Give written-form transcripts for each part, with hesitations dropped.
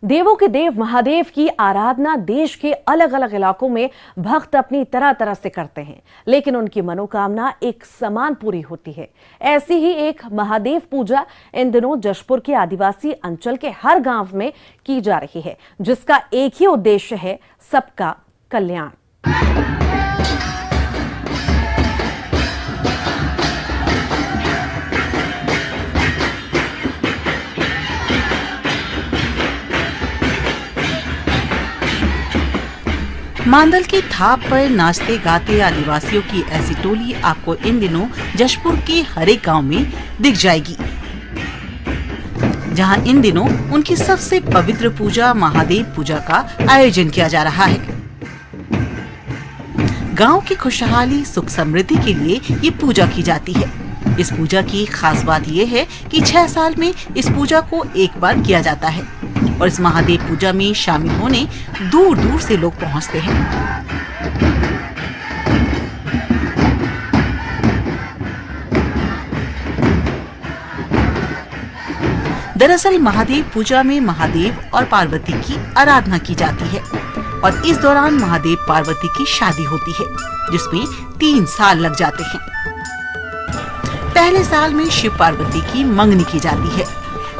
देवों के देव महादेव की आराधना देश के अलग अलग इलाकों में भक्त अपनी तरह तरह से करते हैं, लेकिन उनकी मनोकामना एक समान पूरी होती है। ऐसी ही एक महादेव पूजा इन दिनों जशपुर के आदिवासी अंचल के हर गांव में की जा रही है, जिसका एक ही उद्देश्य है, सबका कल्याण। मांदल की थाप पर नाचते गाते आदिवासियों की ऐसी टोली आपको इन दिनों जशपुर के हर एक गांव में दिख जाएगी, जहां इन दिनों उनकी सबसे पवित्र पूजा महादेव पूजा का आयोजन किया जा रहा है। गांव की खुशहाली सुख समृद्धि के लिए ये पूजा की जाती है। इस पूजा की खास बात यह है कि 6 साल में इस पूजा को एक बार किया जाता है और इस महादेव पूजा में शामिल होने दूर दूर से लोग पहुंचते हैं। दरअसल महादेव पूजा में महादेव और पार्वती की आराधना की जाती है और इस दौरान महादेव पार्वती की शादी होती है, जिसमें 3 साल लग जाते हैं। पहले साल में शिव पार्वती की मंगनी की जाती है,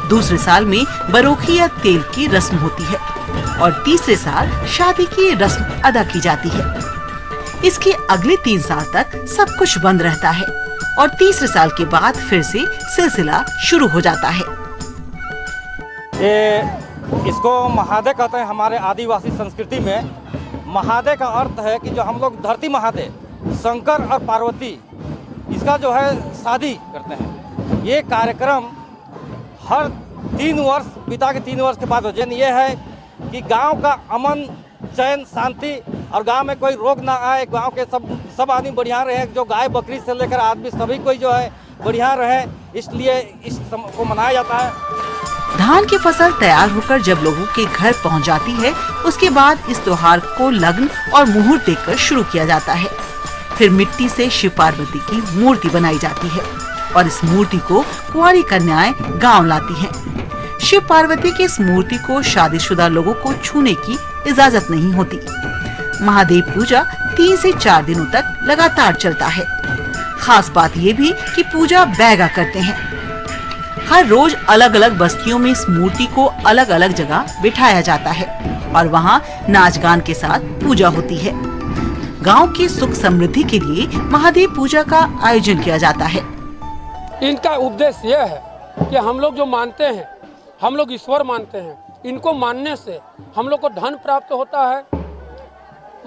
दूसरे साल में बरोखी या तेल की रस्म होती है और तीसरे साल शादी की रस्म अदा की जाती है। इसके अगले 3 साल तक सब कुछ बंद रहता है और तीसरे साल के बाद फिर से सिलसिला शुरू हो जाता है। इसको महादेव कहते हैं। हमारे आदिवासी संस्कृति में महादेव का अर्थ है कि जो हम लोग धरती महादेव शंकर और पार्वती इसका जो है शादी करते हैं। ये कार्यक्रम हर 3 वर्ष पिता के 3 वर्ष के बाद हो जाए। ये है कि गांव का अमन चैन शांति और गांव में कोई रोग ना आए, गांव के सब आदमी बढ़िया रहे, जो गाय बकरी से लेकर आदमी सभी कोई जो है बढ़िया रहे, इसलिए इस को मनाया जाता है। धान की फसल तैयार होकर जब लोगों के घर पहुंच जाती है, उसके बाद इस त्योहार को लग्न और मुहूर्त देकर शुरू किया जाता है। फिर मिट्टी से शिव पार्वती की मूर्ति बनाई जाती है और इस मूर्ति को कुंवारी कन्याएं गांव लाती हैं। शिव पार्वती की इस मूर्ति को शादीशुदा लोगों को छूने की इजाजत नहीं होती। महादेव पूजा 3 से 4 दिनों तक लगातार चलता है। खास बात ये भी कि पूजा बैगा करते हैं। हर रोज अलग अलग बस्तियों में इस मूर्ति को अलग अलग जगह बिठाया जाता है और वहाँ नाच गान के साथ पूजा होती है। गांव की सुख समृद्धि के लिए महादेव पूजा का आयोजन किया जाता है। इनका उद्देश्य यह है कि हम लोग जो मानते हैं, हम लोग ईश्वर मानते हैं, इनको मानने से हम लोग को धन प्राप्त होता है।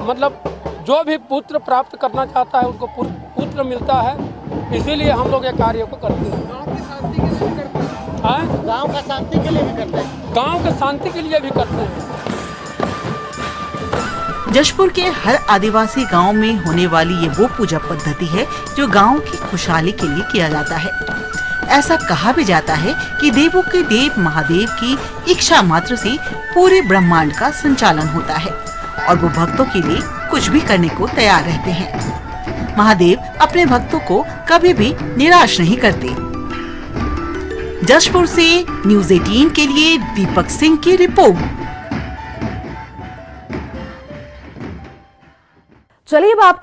मतलब जो भी पुत्र प्राप्त करना चाहता है उनको पुत्र मिलता है, इसीलिए हम लोग ये कार्य को करते हैं। गांव का शांति के लिए भी करते हैं। गांव का शांति के लिए भी करते हैं। जशपुर के हर आदिवासी गांव में होने वाली ये वो पूजा पद्धति है जो गांव की खुशहाली के लिए किया जाता है। ऐसा कहा भी जाता है कि देवों के देव महादेव की इच्छा मात्र से पूरे ब्रह्मांड का संचालन होता है और वो भक्तों के लिए कुछ भी करने को तैयार रहते हैं। महादेव अपने भक्तों को कभी भी निराश नहीं करते। जशपुर से न्यूज़ 18 के लिए दीपक सिंह की रिपोर्ट। चलिए अब आपको